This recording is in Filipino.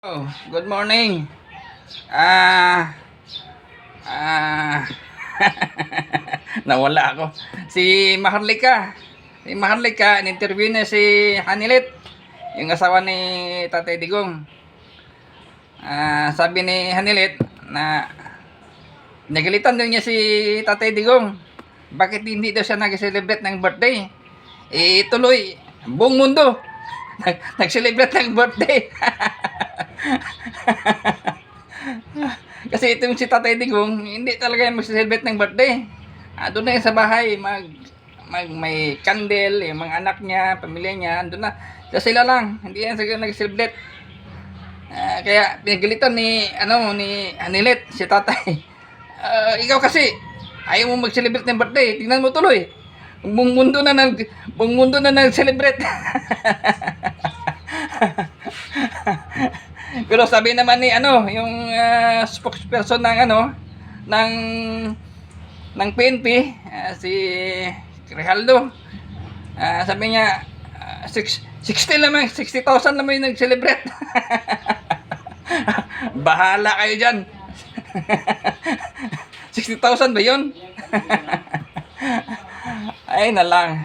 Oh, good morning. Ah, ah, nawala ako. Si Maharlika. Si Maharlika, in-interview na si Hanilet, yung asawa ni Tatay Digong. Sabi ni Hanilet na nagalitan daw niya si Tatay Digong. Bakit hindi daw siya nag-celebrate ng birthday? Tuloy, buong mundo nag-celebrate ng birthday. Kasi itong si Tatay Digong, hindi talaga yung mag-celebrate ng birthday. Doon na yun sa bahay, may candle, yung mga anak niya, pamilya niya, doon na. So sila lang, hindi yan sila nag-celebrate. Kaya pinagalitan ni Anilet, si Tatay. Ikaw kasi, ayaw mo mag-celebrate ng birthday, tingnan mo tuloy. Buong mundo na nag-celebrate. Pero sabi naman ni yung spokesperson ng PNP, si Rejaldo, sabi niya 60,000 naman yung nag-celebrate. Bahala kayo diyan. 60,000 ba 'yon? Ay na lang.